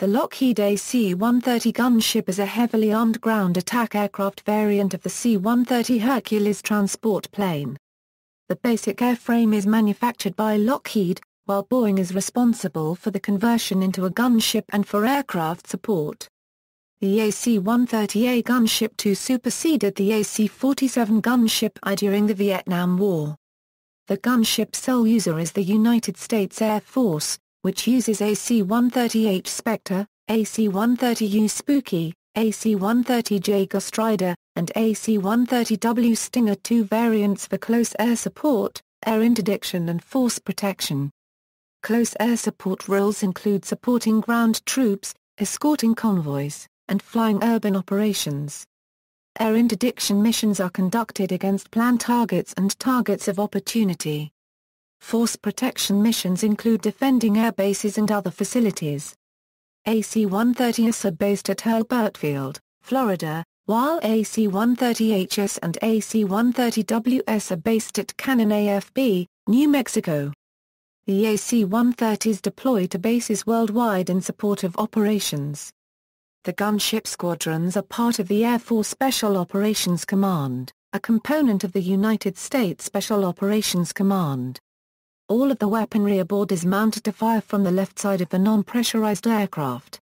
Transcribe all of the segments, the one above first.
The Lockheed AC-130 gunship is a heavily armed ground attack aircraft variant of the C-130 Hercules transport plane. The basic airframe is manufactured by Lockheed, while Boeing is responsible for the conversion into a gunship and for aircraft support. The AC-130A Gunship II superseded the AC-47 Gunship I during the Vietnam War. The gunship's sole user is the United States Air Force, which uses AC-130H Spectre, AC-130U Spooky, AC-130J Ghostrider, and AC-130W Stinger II variants for close air support, air interdiction and force protection. Close air support roles include supporting ground troops, escorting convoys, and flying urban operations. Air interdiction missions are conducted against planned targets and targets of opportunity. Force protection missions include defending air bases and other facilities. AC-130Hs are based at Hurlburt Field, Florida, while AC-130Hs and AC-130Ws are based at Cannon AFB, New Mexico. The AC-130s deploy to bases worldwide in support of operations. The Gunship Squadrons are part of the Air Force Special Operations Command, a component of the United States Special Operations Command. All of the weaponry aboard is mounted to fire from the left side of the non-pressurized aircraft.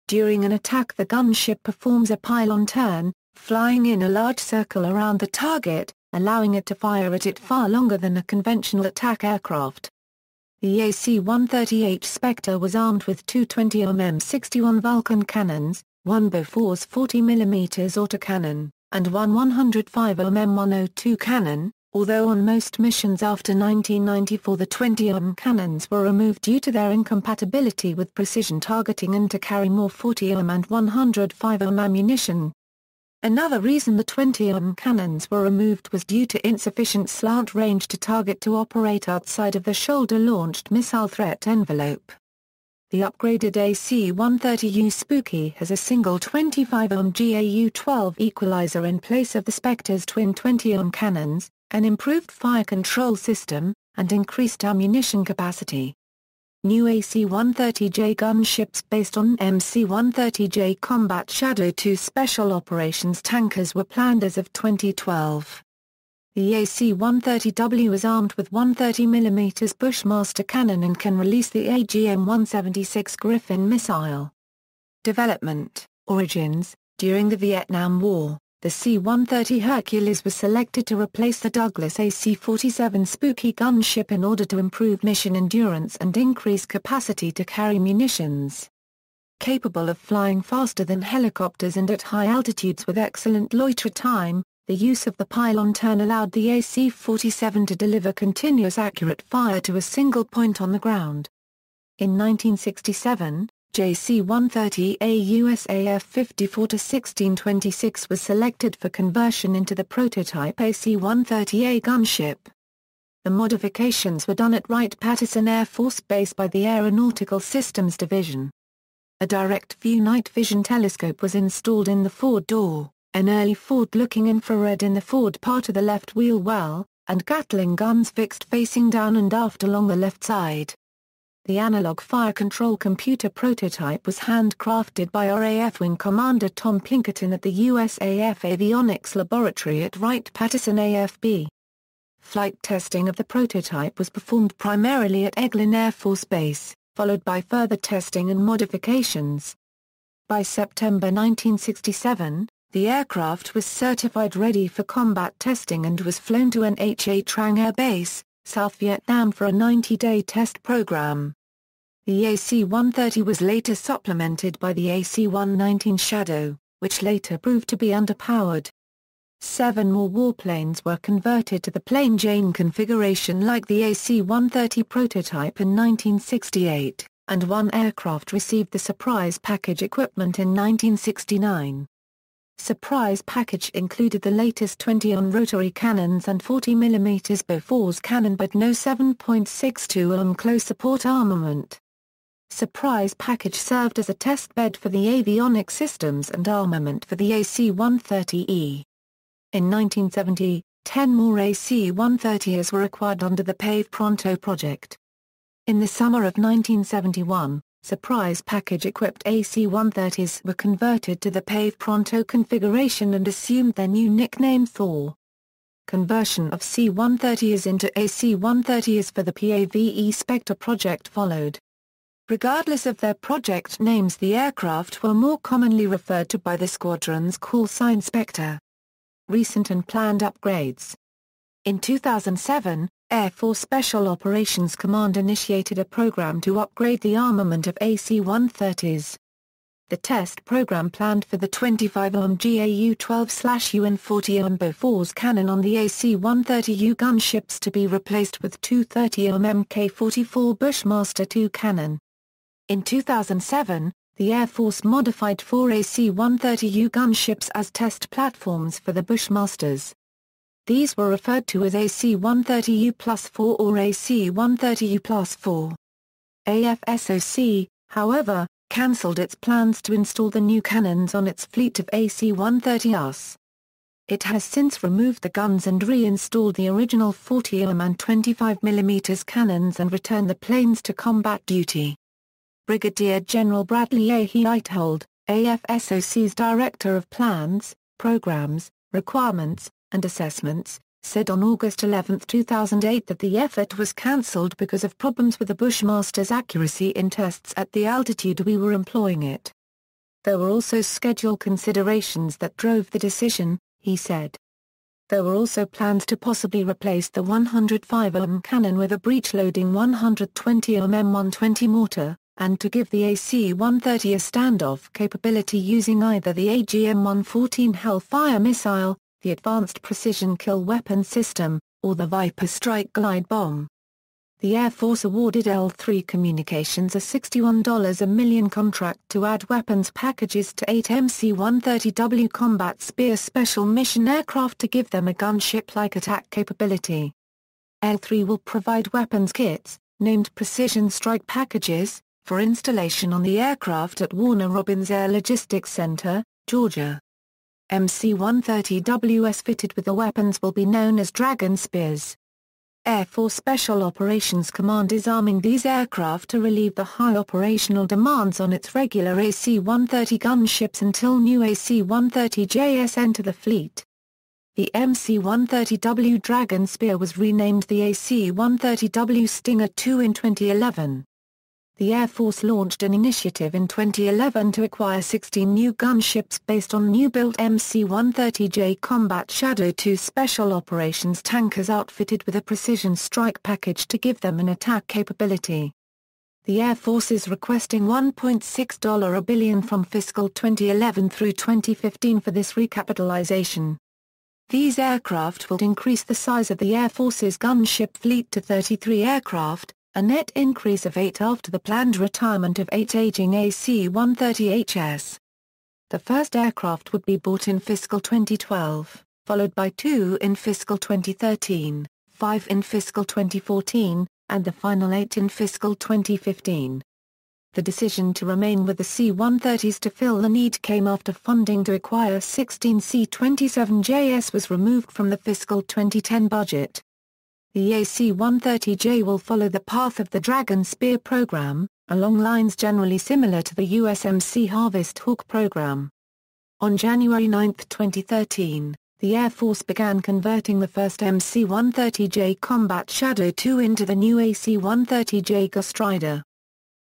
During an attack, the gunship performs a pylon turn, flying in a large circle around the target, allowing it to fire at it far longer than a conventional attack aircraft. The AC-130H Spectre was armed with two 20mm61 Vulcan cannons, one Bofors 40mm autocannon, and one 105mm 102 cannon. Although on most missions after 1994 the 20mm cannons were removed due to their incompatibility with precision targeting and to carry more 40mm and 105mm ammunition. Another reason the 20mm cannons were removed was due to insufficient slant range to target to operate outside of the shoulder-launched missile threat envelope. The upgraded AC-130U Spooky has a single 25mm GAU-12 equalizer in place of the Spectre's twin 20mm cannons, an improved fire control system, and increased ammunition capacity. New AC-130J gunships based on MC-130J Combat Shadow II special operations tankers were planned as of 2012. The AC-130W is armed with 130mm Bushmaster cannon and can release the AGM-176 Griffin missile. Development, origins. During the Vietnam War, the C-130 Hercules was selected to replace the Douglas AC-47 Spooky gunship in order to improve mission endurance and increase capacity to carry munitions. Capable of flying faster than helicopters and at high altitudes with excellent loiter time, the use of the pylon turn allowed the AC-47 to deliver continuous accurate fire to a single point on the ground. In 1967, JC-130A USAF 54-1626 was selected for conversion into the prototype AC-130A gunship. The modifications were done at Wright-Patterson Air Force Base by the Aeronautical Systems Division. A direct-view night vision telescope was installed in the forward door, an early forward-looking infrared in the forward part of the left wheel well, and Gatling guns fixed facing down and aft along the left side. The analog fire control computer prototype was handcrafted by RAF Wing Commander Tom Pinkerton at the USAF Avionics Laboratory at Wright-Patterson AFB. Flight testing of the prototype was performed primarily at Eglin Air Force Base, followed by further testing and modifications. By September 1967, the aircraft was certified ready for combat testing and was flown to Nha Trang Air Base, South Vietnam for a 90-day test program. The AC-130 was later supplemented by the AC-119 Shadow, which later proved to be underpowered. 7 more warplanes were converted to the plain Jane configuration like the AC-130 prototype in 1968, and 1 aircraft received the surprise package equipment in 1969. Surprise package included the latest 20mm rotary cannons and 40mm Bofors cannon but no 7.62mm close support armament. Surprise package served as a test bed for the avionics systems and armament for the AC-130E. In 1970, 10 more AC-130s were acquired under the Pave Pronto project. In the summer of 1971, surprise package-equipped AC-130s were converted to the PAVE Pronto configuration and assumed their new nickname Thor. Conversion of C-130s into AC-130s for the PAVE Spectre project followed. Regardless of their project names, the aircraft were more commonly referred to by the squadron's call sign Spectre. Recent and planned upgrades. In 2007, Air Force Special Operations Command initiated a program to upgrade the armament of AC-130s. The test program planned for the 25 mm GAU-12/UN-40 mm Bofors cannon on the AC-130U gunships to be replaced with two 30 mm Mk-44 Bushmaster II cannon. In 2007, the Air Force modified four AC-130U gunships as test platforms for the Bushmasters. These were referred to as AC-130U+4 or AC-130U+4. AFSOC, however, cancelled its plans to install the new cannons on its fleet of AC-130Us. It has since removed the guns and reinstalled the original 40 mm and 25 mm cannons and returned the planes to combat duty. Brigadier General Bradley A. Heithold, AFSOC's Director of Plans, Programs, Requirements, and Assessments, said on August 11, 2008 that the effort was cancelled because of problems with the Bushmaster's accuracy in tests at the altitude we were employing it. There were also schedule considerations that drove the decision, he said. There were also plans to possibly replace the 105 mm cannon with a breech-loading 120 mm 120 mortar, and to give the AC-130 a standoff capability using either the AGM-114 Hellfire missile, the Advanced Precision Kill Weapon System, or the Viper Strike Glide Bomb. The Air Force awarded L3 Communications a $61 a million contract to add weapons packages to 8 MC-130W Combat Spear Special Mission aircraft to give them a gunship-like attack capability. L3 will provide weapons kits, named Precision Strike Packages, for installation on the aircraft at Warner Robins Air Logistics Center, Georgia. MC-130Ws fitted with the weapons will be known as Dragon Spears. Air Force Special Operations Command is arming these aircraft to relieve the high operational demands on its regular AC-130 gunships until new AC-130Js enter the fleet. The MC-130W Dragon Spear was renamed the AC-130W Stinger II in 2011. The Air Force launched an initiative in 2011 to acquire 16 new gunships based on new-built MC-130J Combat Shadow II special operations tankers outfitted with a precision strike package to give them an attack capability. The Air Force is requesting $1.6 billion from fiscal 2011 through 2015 for this recapitalization. These aircraft will increase the size of the Air Force's gunship fleet to 33 aircraft, a net increase of 8 after the planned retirement of 8 aging AC-130Hs. The first aircraft would be bought in fiscal 2012, followed by 2 in fiscal 2013, 5 in fiscal 2014, and the final 8 in fiscal 2015. The decision to remain with the C-130s to fill the need came after funding to acquire 16 C-27JS was removed from the fiscal 2010 budget. The AC-130J will follow the path of the Dragon Spear program, along lines generally similar to the USMC Harvest Hawk program. On January 9, 2013, the Air Force began converting the first MC-130J Combat Shadow II into the new AC-130J Ghostrider.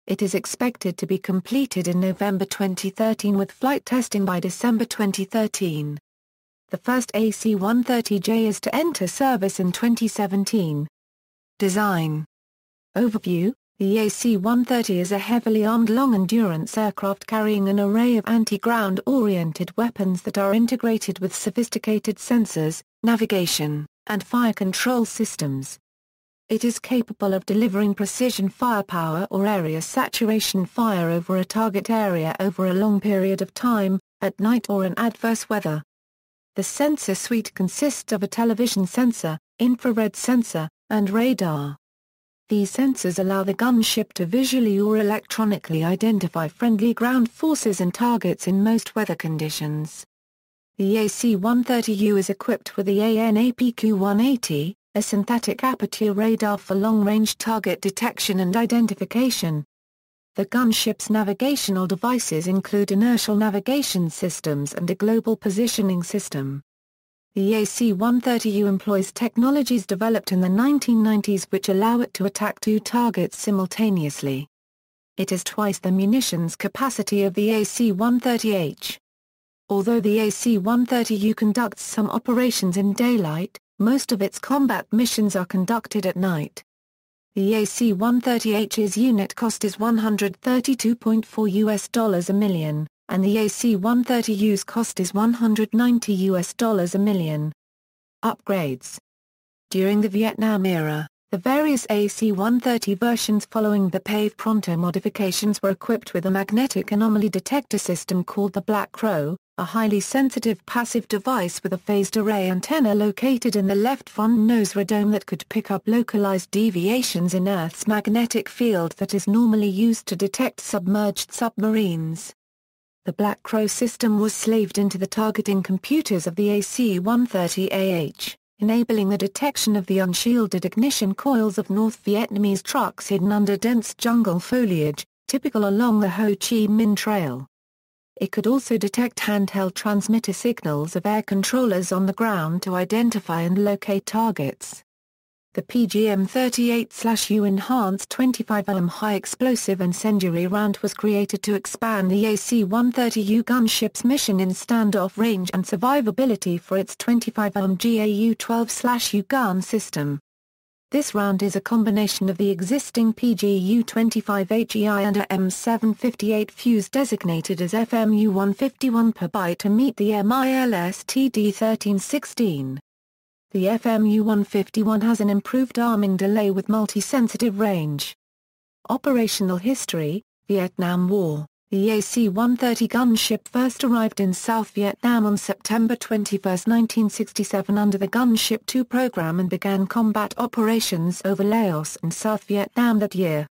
It is expected to be completed in November 2013 with flight testing by December 2013. The first AC-130J is to enter service in 2017. Design Overview: the AC-130 is a heavily armed long-endurance aircraft carrying an array of anti-ground-oriented weapons that are integrated with sophisticated sensors, navigation, and fire control systems. It is capable of delivering precision firepower or area saturation fire over a target area over a long period of time, at night or in adverse weather. The sensor suite consists of a television sensor, infrared sensor, and radar. These sensors allow the gunship to visually or electronically identify friendly ground forces and targets in most weather conditions. The AC-130U is equipped with the ANAPQ-180, a synthetic aperture radar for long-range target detection and identification. The gunship's navigational devices include inertial navigation systems and a global positioning system. The AC-130U employs technologies developed in the 1990s which allow it to attack two targets simultaneously. It has twice the munitions capacity of the AC-130H. Although the AC-130U conducts some operations in daylight, most of its combat missions are conducted at night. The AC-130H's unit cost is $132.4 a million, and the AC-130U's cost is $190 a million. Upgrades. During the Vietnam era, the various AC-130 versions following the PAVE Pronto modifications were equipped with a magnetic anomaly detector system called the Black Crow, a highly sensitive passive device with a phased array antenna located in the left front nose radome that could pick up localized deviations in Earth's magnetic field that is normally used to detect submerged submarines. The Black Crow system was slaved into the targeting computers of the AC-130AH, enabling the detection of the unshielded ignition coils of North Vietnamese trucks hidden under dense jungle foliage, typical along the Ho Chi Minh Trail. It could also detect handheld transmitter signals of air controllers on the ground to identify and locate targets. The PGM-38/U enhanced 25mm high-explosive Incendiary round was created to expand the AC-130U gunship's mission in standoff range and survivability for its 25mm GAU-12/U gun system. This round is a combination of the existing PGU-25HEI and a M758 fuse designated as FMU-151 per byte to meet the MILS TD1316. The FMU-151 has an improved arming delay with multi-sensitive range. Operational history: Vietnam War. The AC-130 gunship first arrived in South Vietnam on September 21, 1967 under the Gunship II program and began combat operations over Laos and South Vietnam that year.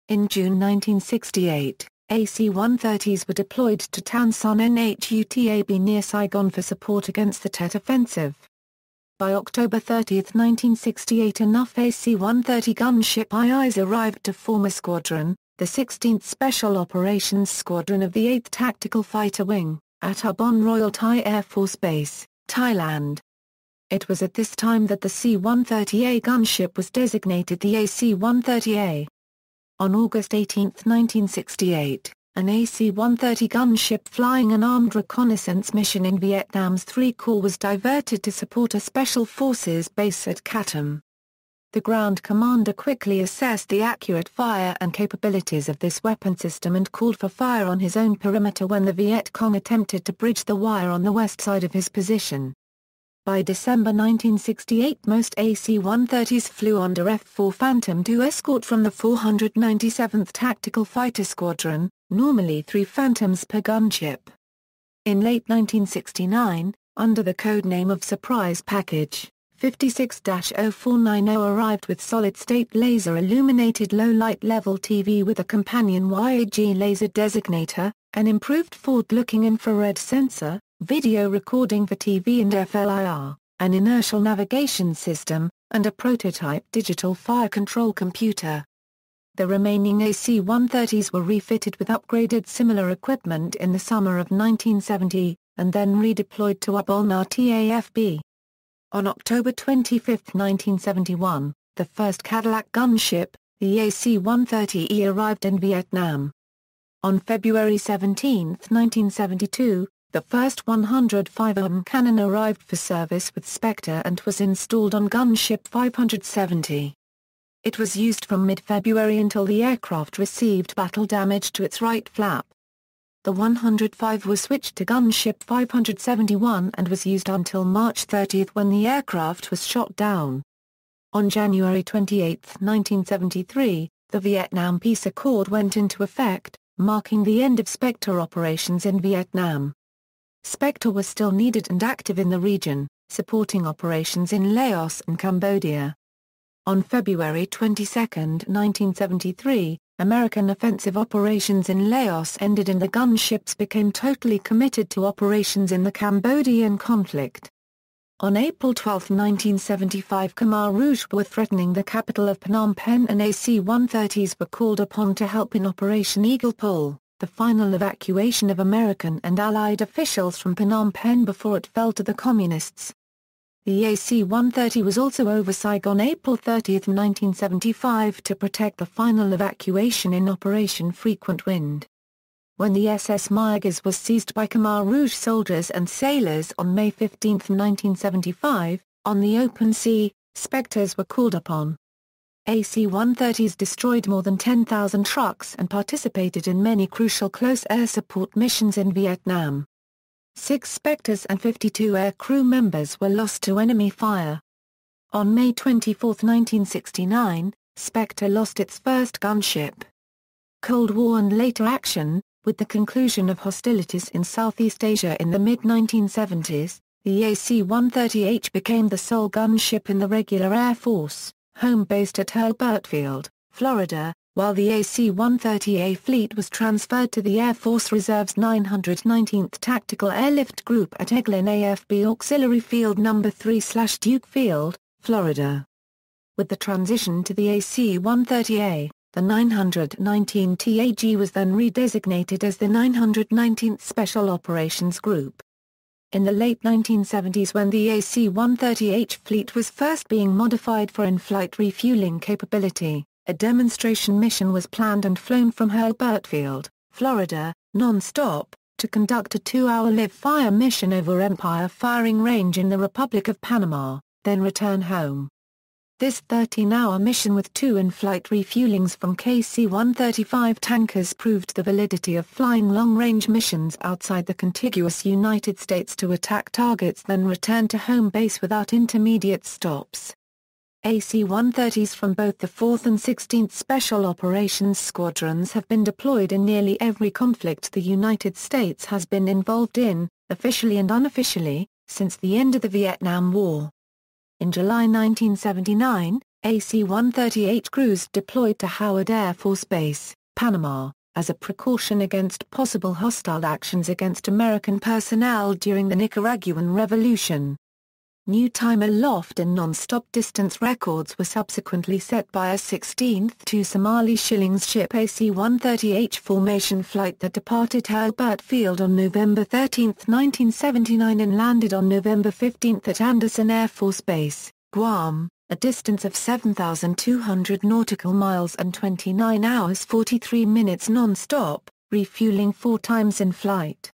In June 1968, AC-130s were deployed to Tan Son Nhutab near Saigon for support against the Tet Offensive. By October 30, 1968, enough AC-130 Gunship IIs arrived to form a squadron, the 16th Special Operations Squadron of the 8th Tactical Fighter Wing, at Ubon Royal Thai Air Force Base, Thailand. It was at this time that the C-130A gunship was designated the AC-130A. On August 18, 1968, an AC-130 gunship flying an armed reconnaissance mission in Vietnam's III Corps was diverted to support a Special Forces base at Kattam. The ground commander quickly assessed the accurate fire and capabilities of this weapon system and called for fire on his own perimeter when the Viet Cong attempted to bridge the wire on the west side of his position. By December 1968, most AC-130s flew under F-4 Phantom II escort from the 497th Tactical Fighter Squadron, normally 3 Phantoms per gunship. In late 1969, under the codename of Surprise Package, 56-0490 arrived with solid-state laser-illuminated low-light level TV with a companion YAG laser designator, an improved forward-looking infrared sensor, video recording for TV and FLIR, an inertial navigation system, and a prototype digital fire control computer. The remaining AC-130s were refitted with upgraded similar equipment in the summer of 1970, and then redeployed to Ubon AFB. On October 25, 1971, the first Cadillac gunship, the AC-130E, arrived in Vietnam. On February 17, 1972, the first 105mm cannon arrived for service with Spectre and was installed on Gunship 570. It was used from mid-February until the aircraft received battle damage to its right flap. The 105 was switched to Gunship 571 and was used until March 30 when the aircraft was shot down. On January 28, 1973, the Vietnam Peace Accord went into effect, marking the end of Spectre operations in Vietnam. Spectre was still needed and active in the region, supporting operations in Laos and Cambodia. On February 22, 1973, American offensive operations in Laos ended and the gunships became totally committed to operations in the Cambodian conflict. On April 12, 1975, Khmer Rouge were threatening the capital of Phnom Penh and AC-130s were called upon to help in Operation Eagle Pole, the final evacuation of American and Allied officials from Phnom Penh before it fell to the Communists. The AC-130 was also over Saigon April 30, 1975 to protect the final evacuation in Operation Frequent Wind. When the SS Mayaguez was seized by Khmer Rouge soldiers and sailors on May 15, 1975, on the open sea, Spectres were called upon. AC-130s destroyed more than 10,000 trucks and participated in many crucial close air support missions in Vietnam. 6 Spectres and 52 air crew members were lost to enemy fire. On May 24, 1969, Spectre lost its first gunship. Cold War and later action. With the conclusion of hostilities in Southeast Asia in the mid-1970s, the AC-130H became the sole gunship in the regular Air Force, home-based at Hurlburt Field, Florida, while the AC-130A fleet was transferred to the Air Force Reserve's 919th Tactical Airlift Group at Eglin AFB Auxiliary Field No. 3/Duke Field, Florida. With the transition to the AC-130A, the 919 TAG was then redesignated as the 919th Special Operations Group. In the late 1970s, when the AC-130H fleet was first being modified for in-flight refueling capability, a demonstration mission was planned and flown from Hurlburt Field, Florida, non-stop, to conduct a 2-hour live-fire mission over Empire Firing Range in the Republic of Panama, then return home. This 13-hour mission with 2 in-flight refuelings from KC-135 tankers proved the validity of flying long-range missions outside the contiguous United States to attack targets then return to home base without intermediate stops. AC-130s from both the 4th and 16th Special Operations Squadrons have been deployed in nearly every conflict the United States has been involved in, officially and unofficially, since the end of the Vietnam War. In July 1979, AC-130H crews deployed to Howard Air Force Base, Panama, as a precaution against possible hostile actions against American personnel during the Nicaraguan Revolution. New time aloft and non-stop distance records were subsequently set by a 16th to Somali Shillings ship AC-130H formation flight that departed Hurlburt Field on November 13, 1979 and landed on November 15 at Andersen Air Force Base, Guam, a distance of 7,200 nautical miles and 29 hours 43 minutes non-stop, refueling 4 times in flight.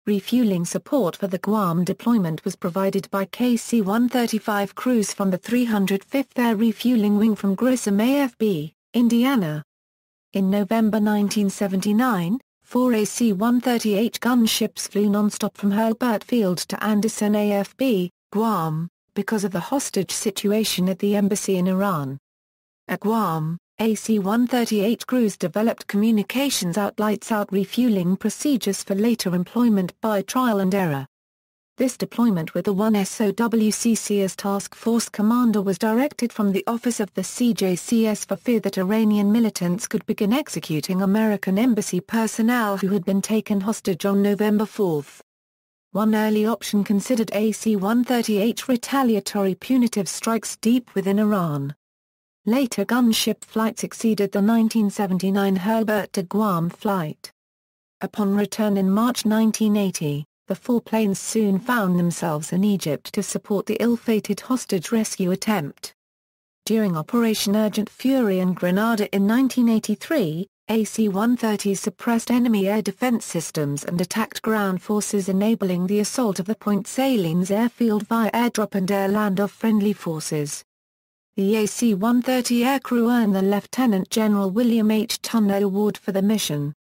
Refueling support for the Guam deployment was provided by KC-135 crews from the 305th Air Refueling Wing from Grissom AFB, Indiana. In November 1979, 4 AC-130H gunships flew non-stop from Hurlburt Field to Andersen AFB, Guam, because of the hostage situation at the embassy in Iran. At Guam, AC-130H crews developed communications lights-out refueling procedures for later employment by trial and error. This deployment with the 1 SOWCC as task force commander was directed from the office of the CJCS for fear that Iranian militants could begin executing American embassy personnel who had been taken hostage on November 4. One early option considered AC-130H retaliatory punitive strikes deep within Iran. Later gunship flights exceeded the 1979 Hurlburt to Guam flight. Upon return in March 1980, the 4 planes soon found themselves in Egypt to support the ill-fated hostage rescue attempt. During Operation Urgent Fury in Grenada in 1983, AC-130s suppressed enemy air defense systems and attacked ground forces, enabling the assault of the Point Salines airfield via airdrop and air-land of friendly forces. The AC-130 aircrew earned the Lieutenant General William H. Tunner Award for the mission.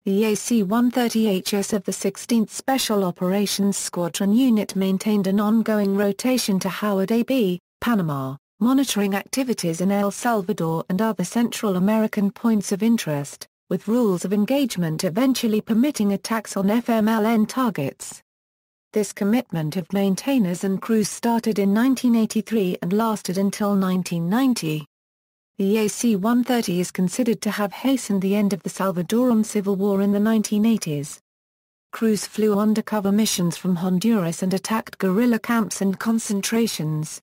The AC-130Hs of the 16th Special Operations Squadron Unit maintained an ongoing rotation to Howard AB, Panama, monitoring activities in El Salvador and other Central American points of interest, with rules of engagement eventually permitting attacks on FMLN targets. This commitment of maintainers and crews started in 1983 and lasted until 1990. The AC-130 is considered to have hastened the end of the Salvadoran Civil War in the 1980s. crews flew undercover missions from Honduras and attacked guerrilla camps and concentrations.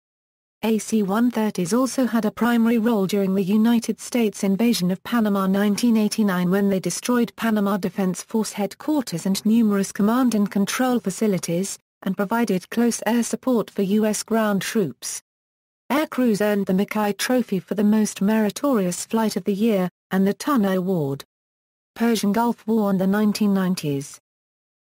AC-130s also had a primary role during the United States invasion of Panama 1989 when they destroyed Panama Defense Force headquarters and numerous command and control facilities, and provided close air support for U.S. ground troops. Aircrews earned the Mackay Trophy for the most meritorious flight of the year, and the Tunna Award. Persian Gulf War and the 1990s.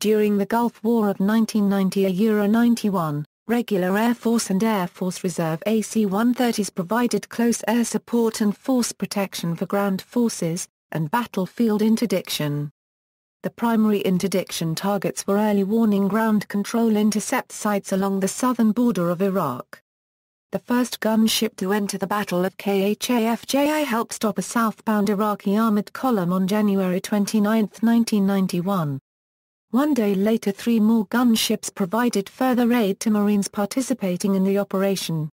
During the Gulf War of 1990–91, regular Air Force and Air Force Reserve AC-130s provided close air support and force protection for ground forces, and battlefield interdiction. The primary interdiction targets were early warning ground control intercept sites along the southern border of Iraq. The first gunship to enter the Battle of Khafji helped stop a southbound Iraqi armored column on January 29, 1991. One day later 3 more gunships provided further aid to Marines participating in the operation.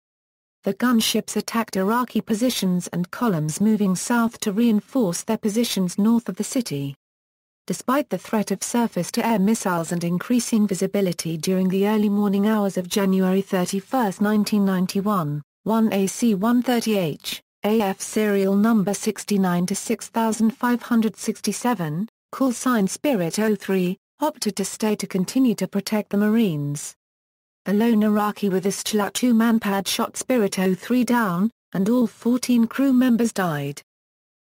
The gunships attacked Iraqi positions and columns moving south to reinforce their positions north of the city. Despite the threat of surface-to-air missiles and increasing visibility during the early morning hours of January 31, 1991, one AC-130H, AF serial number 69-6567, call sign Spirit 03, opted to stay to continue to protect the Marines. A lone Iraqi with a Schlat 2-man pad shot Spirit 03 down, and all 14 crew members died.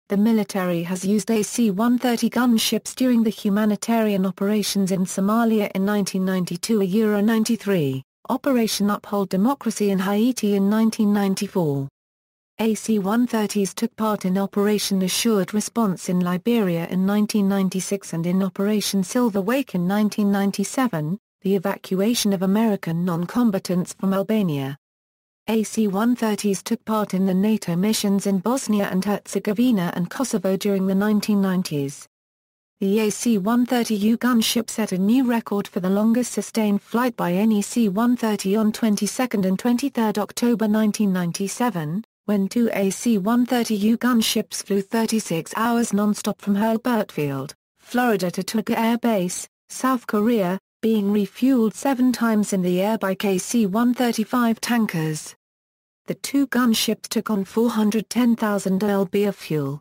The military has used AC-130 gunships during the humanitarian operations in Somalia in 1992–93, Operation Uphold Democracy in Haiti in 1994. AC-130s took part in Operation Assured Response in Liberia in 1996 and in Operation Silver Wake in 1997, the evacuation of American non-combatants from Albania. AC-130s took part in the NATO missions in Bosnia and Herzegovina and Kosovo during the 1990s. The AC-130U gunship set a new record for the longest sustained flight by any C-130 on 22 and 23 October 1997, when 2 AC-130U gunships flew 36 hours non-stop from Hurlburt Field, Florida to Tuga Air Base, South Korea, being refueled 7 times in the air by KC-135 tankers. The 2 gunships took on 410,000 lb of fuel.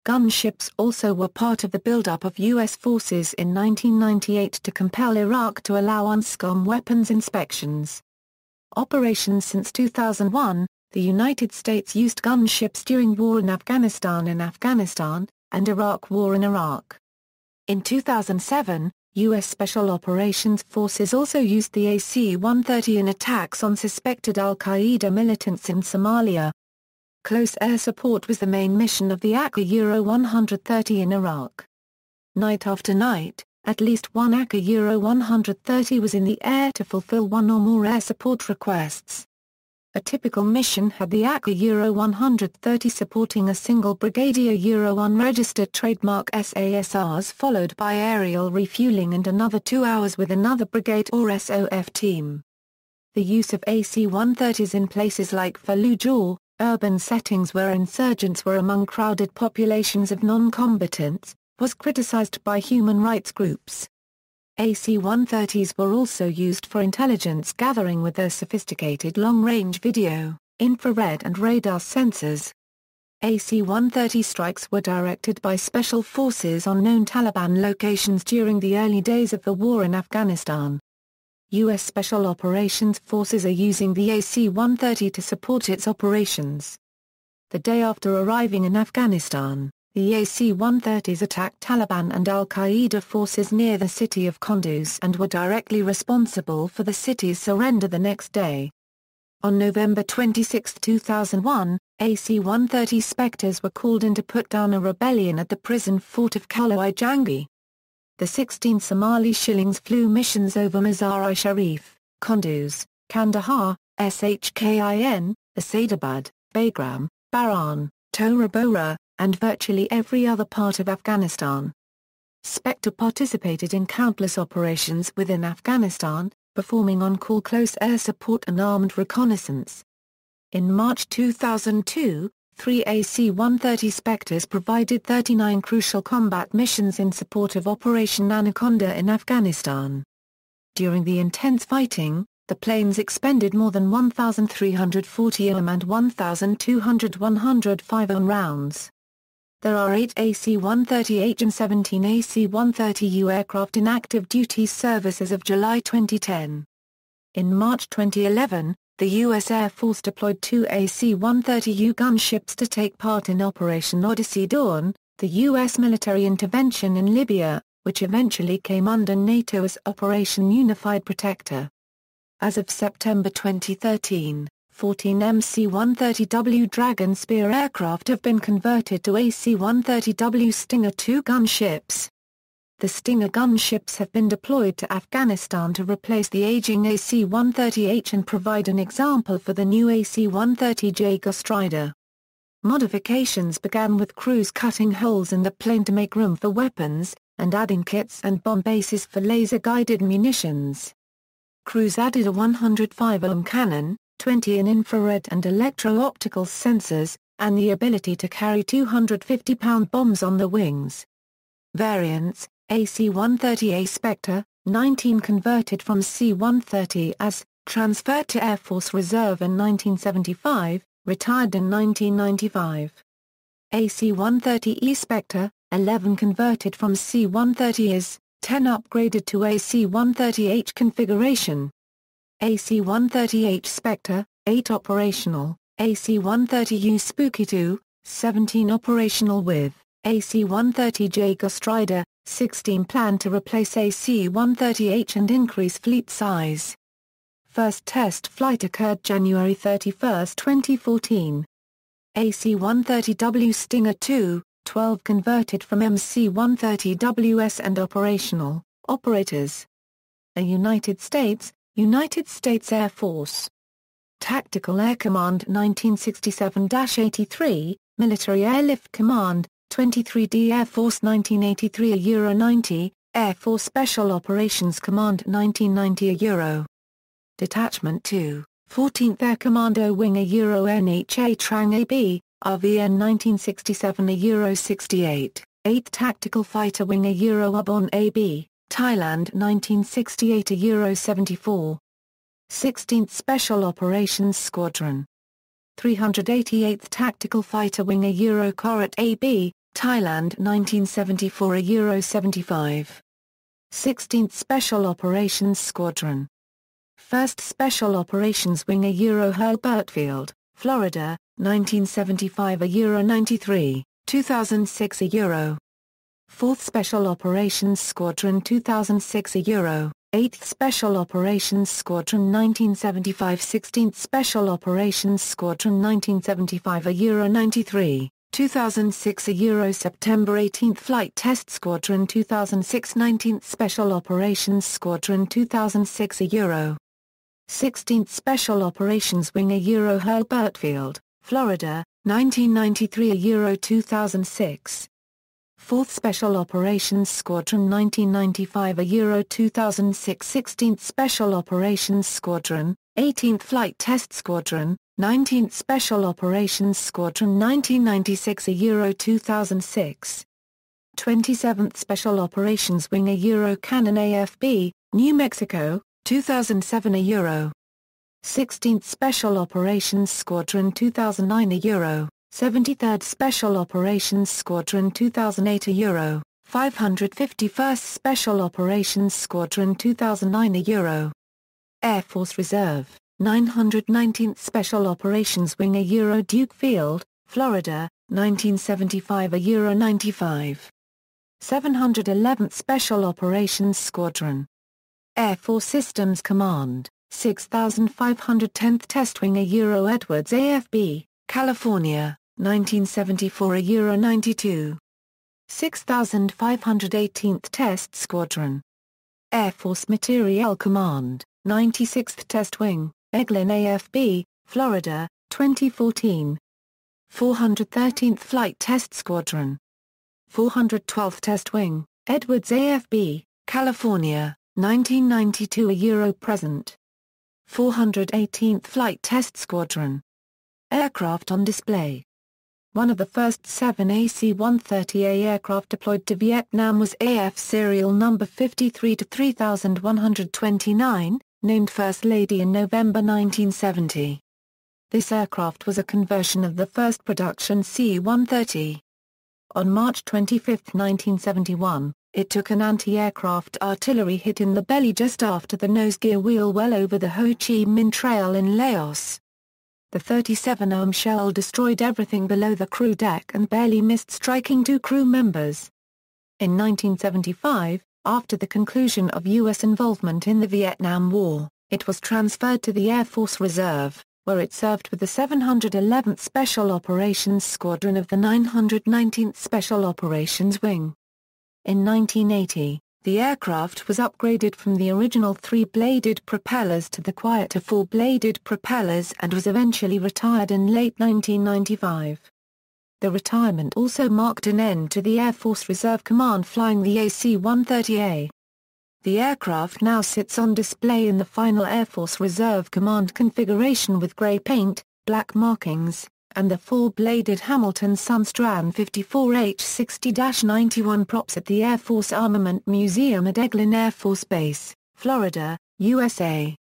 Gunships also were part of the buildup of U.S. forces in 1998 to compel Iraq to allow UNSCOM weapons inspections. Operations since 2001, the United States used gunships during war in Afghanistan and Iraq War in Iraq. In 2007, U.S. Special Operations Forces also used the AC-130 in attacks on suspected al-Qaeda militants in Somalia. Close air support was the main mission of the AC-130 in Iraq. Night after night, at least one AC-130 was in the air to fulfill one or more air support requests. A typical mission had the AC-130 supporting a single Brigadier unregistered trademark SASRs followed by aerial refueling and another 2 hours with another brigade or SOF team. The use of AC-130s in places like Fallujah, urban settings where insurgents were among crowded populations of non-combatants, was criticized by human rights groups. AC-130s were also used for intelligence gathering with their sophisticated long-range video, infrared and radar sensors. AC-130 strikes were directed by special forces on known Taliban locations during the early days of the war in Afghanistan. U.S. Special Operations Forces are using the AC-130 to support its operations. The day after arriving in Afghanistan, the AC-130s attacked Taliban and al-Qaeda forces near the city of Kunduz and were directly responsible for the city's surrender the next day. On November 26, 2001, AC-130 Spectres were called in to put down a rebellion at the prison fort of Kalawi-Jangi. The 16 Somali shillings flew missions over Mazar-i-Sharif, Kunduz, Kandahar, Shkin, Asadabad, Bagram, Baran, Tora Bora, and virtually every other part of Afghanistan. Spectre participated in countless operations within Afghanistan, performing on-call close air support and armed reconnaissance. In March 2002, 3 AC-130 Spectres provided 39 crucial combat missions in support of Operation Anaconda in Afghanistan. During the intense fighting, the planes expended more than 1,340 OM and 1,205 OM rounds. There are 8 AC-130H and 17 AC-130U aircraft in active duty service as of July 2010. In March 2011, the U.S. Air Force deployed 2 AC-130U gunships to take part in Operation Odyssey Dawn, the U.S. military intervention in Libya, which eventually came under NATO as Operation Unified Protector. As of September 2013, 14 MC-130W Dragon Spear aircraft have been converted to AC-130W Stinger II gunships. The Stinger gunships have been deployed to Afghanistan to replace the aging AC-130H and provide an example for the new AC-130J Ghostrider. Modifications began with crews cutting holes in the plane to make room for weapons, and adding kits and bomb bases for laser-guided munitions. Crews added a 105 ohm cannon, 20 in infrared and electro-optical sensors, and the ability to carry 250-pound bombs on the wings. Variants: AC-130A Spectre, 19 converted from C-130 as, transferred to Air Force Reserve in 1975, retired in 1995. AC-130E Spectre, 11 converted from C-130Hs, 10 upgraded to AC-130H configuration. AC-130H Spectre, 8 operational, AC-130U Spooky II, 17 operational with AC-130J Ghostrider, 16 planned to replace AC-130H and increase fleet size. First test flight occurred January 31, 2014. AC-130W Stinger II, 12 converted from MC-130Ws and operational, operators. United States Air Force. Tactical Air Command 1967-83, Military Airlift Command, 23D Air Force 1983 Euro 90, Air Force Special Operations Command 1990 Euro. Detachment 2, 14th Air Commando Wing Euro NHA Trang AB, RVN 1967 Euro 68, 8th Tactical Fighter Wing Euro Ubon AB, Thailand 1968 Euro 74. 16th Special Operations Squadron. 388th Tactical Fighter Wing Euro Korat AB, Thailand 1974 Euro 75. 16th Special Operations Squadron. 1st Special Operations Wing Euro Hurlburt Field, Florida, 1975 Euro 93, 2006 Euro. 4th Special Operations Squadron 2006 Euro, 8th Special Operations Squadron 1975 16th Special Operations Squadron 1975 Euro 93, 2006 Euro September 18th Flight Test Squadron 2006 19th Special Operations Squadron 2006 Euro. 16th Special Operations Wing Euro Hurlburt Field, Florida, 1993 Euro 2006. 4th Special Operations Squadron 1995 Euro 2006 16th Special Operations Squadron, 18th Flight Test Squadron, 19th Special Operations Squadron 1996 Euro 2006. 27th Special Operations Wing Euro Cannon AFB, New Mexico, 2007 Euro. 16th Special Operations Squadron 2009 Euro. 73rd Special Operations Squadron 2008 Euro, 551st Special Operations Squadron 2009 Euro. Air Force Reserve, 919th Special Operations Wing Euro Duke Field, Florida, 1975 Euro 95. 711th Special Operations Squadron. Air Force Systems Command, 6510th Test Wing Euro Edwards AFB, California, 1974 Euro 92. 6518th Test Squadron. Air Force Materiel Command, 96th Test Wing, Eglin AFB, Florida, 2014. 413th Flight Test Squadron. 412th Test Wing, Edwards AFB, California, 1992 Euro present. 418th Flight Test Squadron. Aircraft on display. One of the first 7 AC-130A aircraft deployed to Vietnam was AF serial number 53-3129, named First Lady in November 1970. This aircraft was a conversion of the first production C-130. On March 25, 1971, it took an anti-aircraft artillery hit in the belly just after the nose gear wheel well over the Ho Chi Minh Trail in Laos. The 37-ohm shell destroyed everything below the crew deck and barely missed striking 2 crew members. In 1975, after the conclusion of U.S. involvement in the Vietnam War, it was transferred to the Air Force Reserve, where it served with the 711th Special Operations Squadron of the 919th Special Operations Wing. In 1980, the aircraft was upgraded from the original 3-bladed propellers to the quieter 4-bladed propellers and was eventually retired in late 1995. The retirement also marked an end to the Air Force Reserve Command flying the AC-130A. The aircraft now sits on display in the final Air Force Reserve Command configuration with grey paint, black markings, and the 4-bladed Hamilton Sundstrand 54H60-91 props at the Air Force Armament Museum at Eglin Air Force Base, Florida, USA.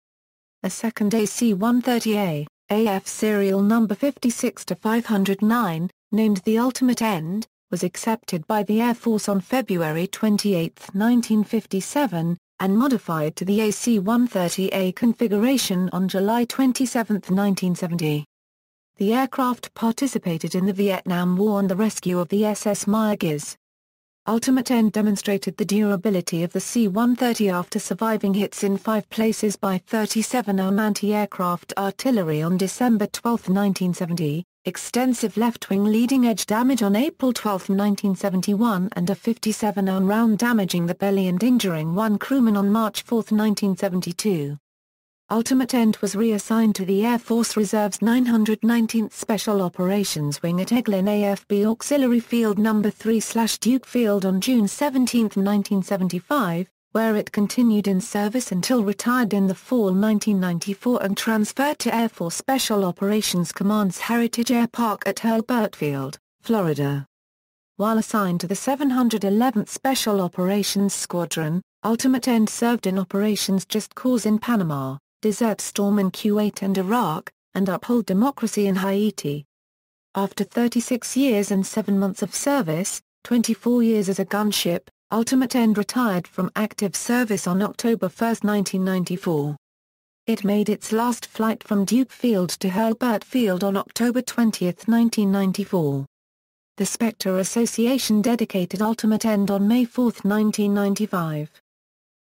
A second AC-130A, AF serial number 56-509, named the Ultimate End, was accepted by the Air Force on February 28, 1957, and modified to the AC-130A configuration on July 27, 1970. The aircraft participated in the Vietnam War and the rescue of the SS Mayaguez. Ultimate End demonstrated the durability of the C-130 after surviving hits in 5 places by 37-ohm anti-aircraft artillery on December 12, 1970, extensive left-wing leading-edge damage on April 12, 1971 and a 57-ohm round damaging the belly and injuring 1 crewman on March 4, 1972. Ultimate End was reassigned to the Air Force Reserve's 919th Special Operations Wing at Eglin AFB Auxiliary Field No. 3/Duke Field on June 17, 1975, where it continued in service until retired in the fall 1994 and transferred to Air Force Special Operations Command's Heritage Air Park at Hurlburt Field, Florida. While assigned to the 711th Special Operations Squadron, Ultimate End served in Operations Just Cause in Panama, Desert Storm in Kuwait and Iraq, and Uphold Democracy in Haiti. After 36 years and 7 months of service, 24 years as a gunship, Ultimate End retired from active service on October 1, 1994. It made its last flight from Duke Field to Hurlburt Field on October 20, 1994. The Spectre Association dedicated Ultimate End on May 4, 1995.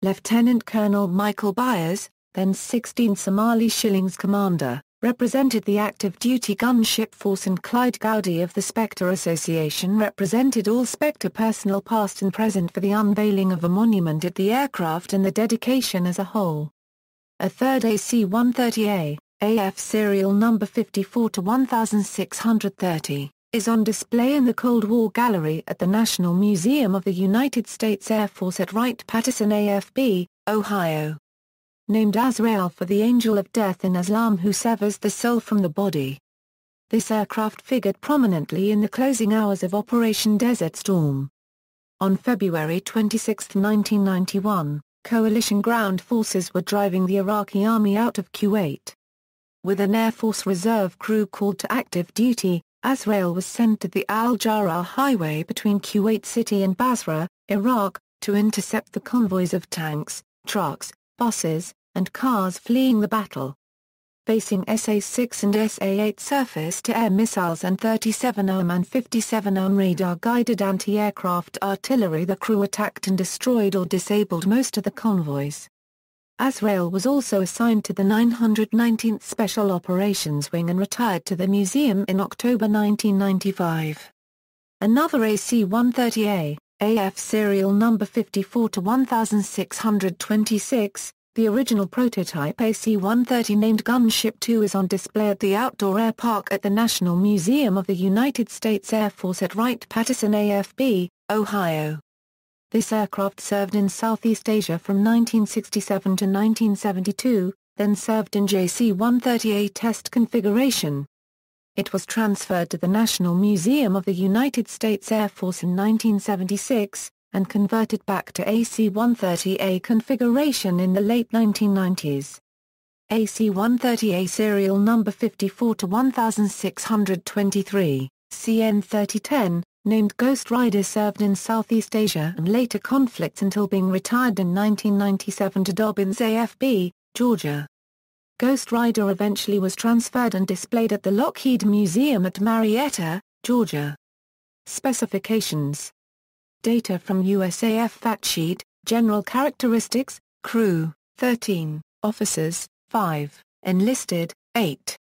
Lieutenant Colonel Michael Byers, then 16th Somali Shillings Commander, represented the active duty gunship force, and Clyde Gowdy of the Spectre Association represented all Spectre personnel past and present for the unveiling of a monument at the aircraft and the dedication as a whole. A third AC-130A, AF serial number 54-1630, is on display in the Cold War Gallery at the National Museum of the United States Air Force at Wright-Patterson AFB, Ohio. Named Azrael for the angel of death in Islam who severs the soul from the body. This aircraft figured prominently in the closing hours of Operation Desert Storm. On February 26, 1991, coalition ground forces were driving the Iraqi army out of Kuwait. With an Air Force Reserve crew called to active duty, Azrael was sent to the Al-Jarrah highway between Kuwait City and Basra, Iraq, to intercept the convoys of tanks, trucks, buses, and cars fleeing the battle. Facing SA-6 and SA-8 surface-to-air missiles and 37-ohm and 57-ohm radar-guided anti-aircraft artillery, the crew attacked and destroyed or disabled most of the convoys. Azrael was also assigned to the 919th Special Operations Wing and retired to the museum in October 1995. Another AC-130A, AF serial number 54-1626, the original prototype AC-130 named Gunship II, is on display at the Outdoor Air Park at the National Museum of the United States Air Force at Wright-Patterson AFB, Ohio. This aircraft served in Southeast Asia from 1967 to 1972, then served in JC-130A test configuration. It was transferred to the National Museum of the United States Air Force in 1976, and converted back to AC-130A configuration in the late 1990s. AC-130A serial number 54 to 1623, CN3010, named Ghostrider, served in Southeast Asia and later conflicts until being retired in 1997 to Dobbins AFB, Georgia. Ghostrider eventually was transferred and displayed at the Lockheed Museum at Marietta, Georgia. Specifications. Data from USAF Fact Sheet, General Characteristics, Crew, 13, Officers, 5, Enlisted, 8.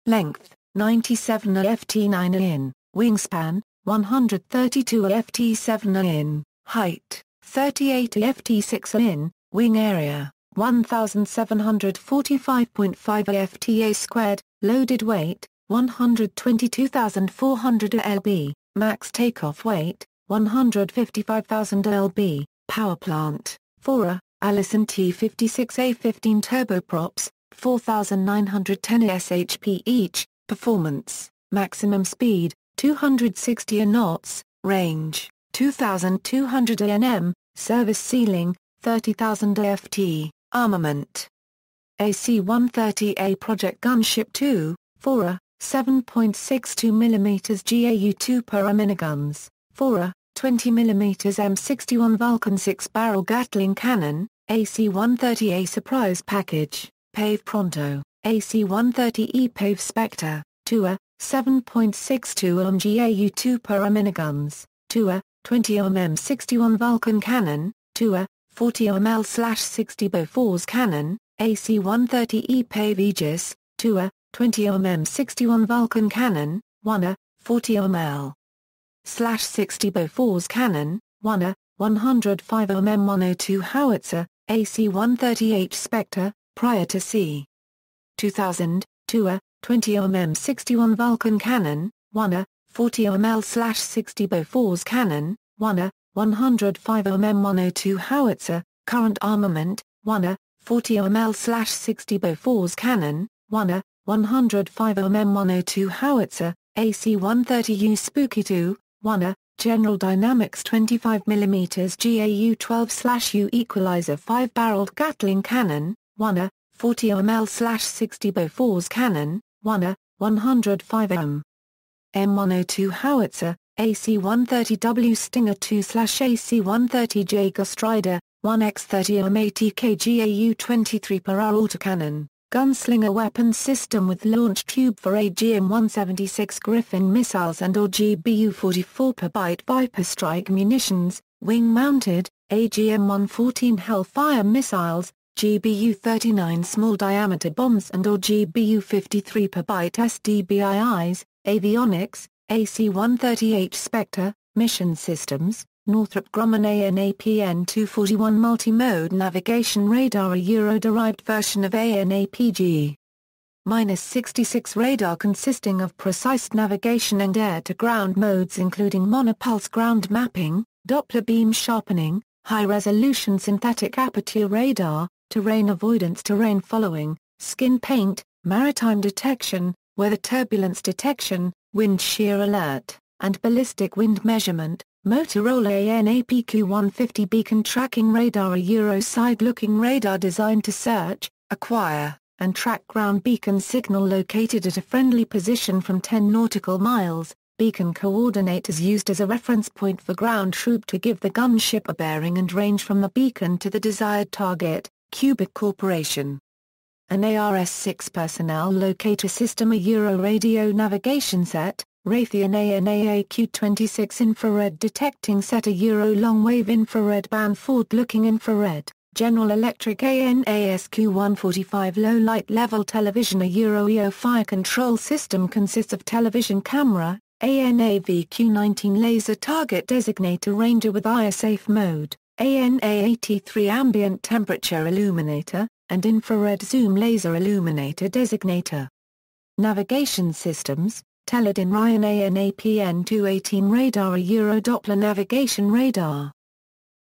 Length, 97 ft 9 in, Wingspan, 132 ft 7 in, Height, 38 ft 6 in, Wing Area, 1745.5 ft squared, Loaded Weight, 122,400 lb, Max Takeoff Weight, 155,000 lb, Power Plant, 4A, Allison T56A15 Turboprops, 4,910 shp each, Performance, Maximum Speed, 260 knots, Range, 2,200 nm, Service Ceiling, 30,000 ft, Armament. AC-130A Project Gunship II, 4A, 7.62 mm GAU-2 per miniguns, 4A, 20 mm M61 Vulcan 6-barrel Gatling cannon, AC-130A Surprise Package, Pave Pronto, AC-130E Pave Spectre, 2A, 7.62 mm GAU-2 per miniguns, 2A, 20 mm M61 Vulcan cannon, 2A, 40 mm/60 Bofors cannon, AC-130E Pave Aegis, 2A, 20 mm M61 Vulcan cannon, 1A, 40 mm/60 Bofors cannon, 1A, 105 mm Mono howitzer, AC-130H Spectre, prior to c. 2000, 2A, 20 mm M61 Vulcan cannon, 1A, 40 mm/60 Bofors cannon, 1A, 105 mm Mono 2 howitzer, current armament, 1A, 40 mm/60 Bofors cannon, 1A, 105 mm Mono 2 howitzer, AC-130U Spooky II, 1A, General Dynamics 25 mm GAU-12/U Equalizer 5-barreled Gatling cannon, 1A, 40 mm/60 Bofors cannon, 1A, 105 mm. Mono 2 howitzer, AC-130W Stinger II/AC-130J Ghostrider, 1x30 m80K GAU-23 per hour autocannon, gunslinger weapons system with launch tube for AGM-176 Griffin missiles and/or GBU-44 per byte Viper strike munitions, wing-mounted, AGM-114 Hellfire missiles, GBU-39 small-diameter bombs and/or GBU-53 per byte SDBIIs, avionics, AC-130H Spectre, mission systems, Northrop Grumman AN/APN 241 multi-mode navigation radar, a Euro-derived version of AN/APG. -66 radar consisting of precise navigation and air-to-ground modes including monopulse ground mapping, Doppler beam sharpening, high-resolution synthetic aperture radar, terrain avoidance, terrain following, skin paint, maritime detection, weather turbulence detection, wind shear alert, and ballistic wind measurement. Motorola AN/APQ-150 beacon tracking radar, a Euro side-looking radar designed to search, acquire, and track ground beacon signal located at a friendly position from 10 nautical miles. Beacon coordinate is used as a reference point for ground troop to give the gunship a bearing and range from the beacon to the desired target. Cubic Corporation. An ARS-6 personnel locator system, a Euro radio navigation set, Raytheon AN/AAQ-26 infrared detecting set, a Euro long-wave infrared band forward-looking infrared, General Electric AN/ASQ-145 low-light level television, a Euro EO fire control system consists of television camera, AN/AVQ-19 laser target designator ranger with IR-safe mode, AN/A83 ambient temperature illuminator, and infrared zoom laser illuminator designator. Navigation systems, Teledyne Ryan AN/APN 218 radar, a Euro Doppler navigation radar.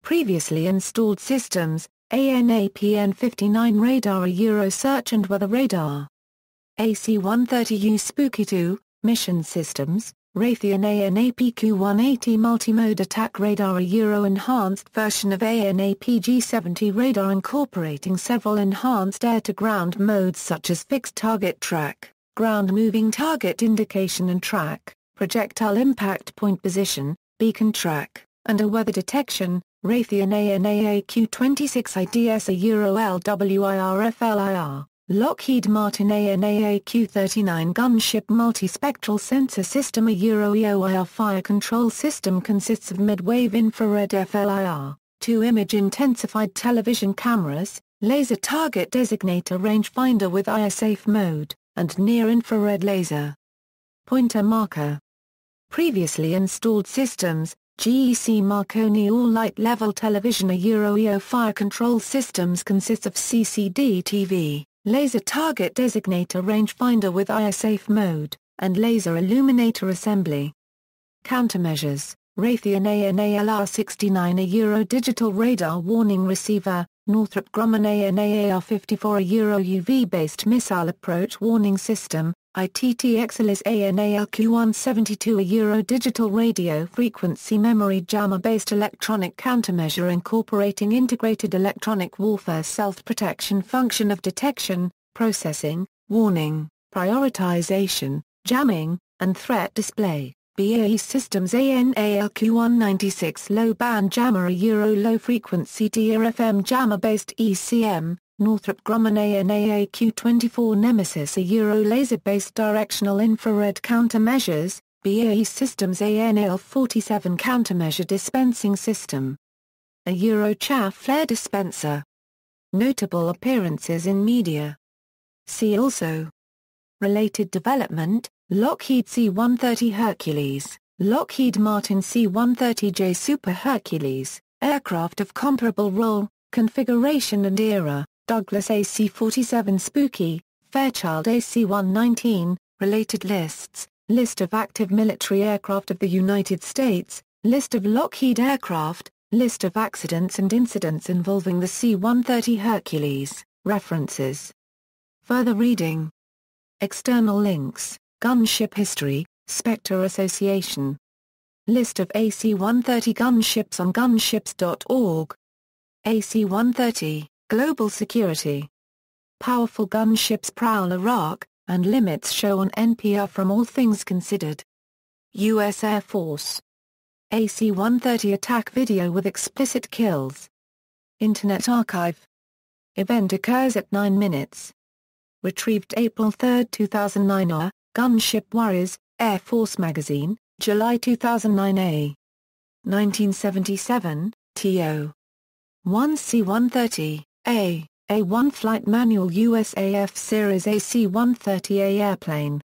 Previously installed systems, AN/APN 59 radar, a Euro search and weather radar. AC-130U Spooky II, Mission Systems, Raytheon AN/APQ-180 Multimode Attack Radar, a Euro-enhanced version of AN/APG-70 radar incorporating several enhanced air-to-ground modes such as fixed target track, ground-moving target indication and track, projectile impact point position, beacon track, and a weather detection. Raytheon AN/AAQ-26 IDS, a Euro LWIR/FLIR. Lockheed Martin AN/AAQ-39 Gunship Multispectral Sensor System, a Euro EOIR fire control system, consists of mid-wave infrared FLIR, 2 image-intensified television cameras, laser target designator rangefinder with IR-safe mode, and near-infrared laser pointer marker. Previously installed systems: GEC Marconi all-light level television, a Euro EO fire control systems, consists of CCD TV, laser target designator rangefinder with IR-safe mode, and laser illuminator assembly. Countermeasures: Raytheon AN/ALR-69, a Euro digital radar warning receiver. Northrop Grumman AN/AAR-54, a Euro UV-based missile approach warning system. ITT Exelis AN/ALQ-172, a Euro digital radio frequency memory jammer-based electronic countermeasure incorporating integrated electronic warfare self-protection function of detection, processing, warning, prioritization, jamming, and threat display. BAE Systems AN/ALQ-196 low-band jammer, a Euro low-frequency DRFM jammer-based ECM. Northrop Grumman AN/AAQ-24 Nemesis, a Euro laser-based directional infrared countermeasures. BAE Systems AN/AL-47 countermeasure dispensing system, a Euro chaff flare dispenser. Notable appearances in media. See also: Related development: Lockheed C-130 Hercules, Lockheed Martin C-130J Super Hercules, aircraft of comparable role, configuration and era. Douglas AC-47 Spooky, Fairchild AC-119, related lists, list of active military aircraft of the United States, list of Lockheed aircraft, list of accidents and incidents involving the C-130 Hercules, references. Further reading. External links: Gunship History, Spectre Association. List of AC-130 gunships on gunships.org. AC-130. Global Security. Powerful Gunships Prowl Iraq, and Limits show on NPR from All Things Considered. U.S. Air Force. AC-130 attack video with explicit kills. Internet Archive. Event occurs at 9 minutes. Retrieved April 3, 2009. Gunship Warriors, Air Force Magazine, July 2009. A. 1977, TO. 1 C-130. A1 Flight Manual USAF Series AC-130A Airplane.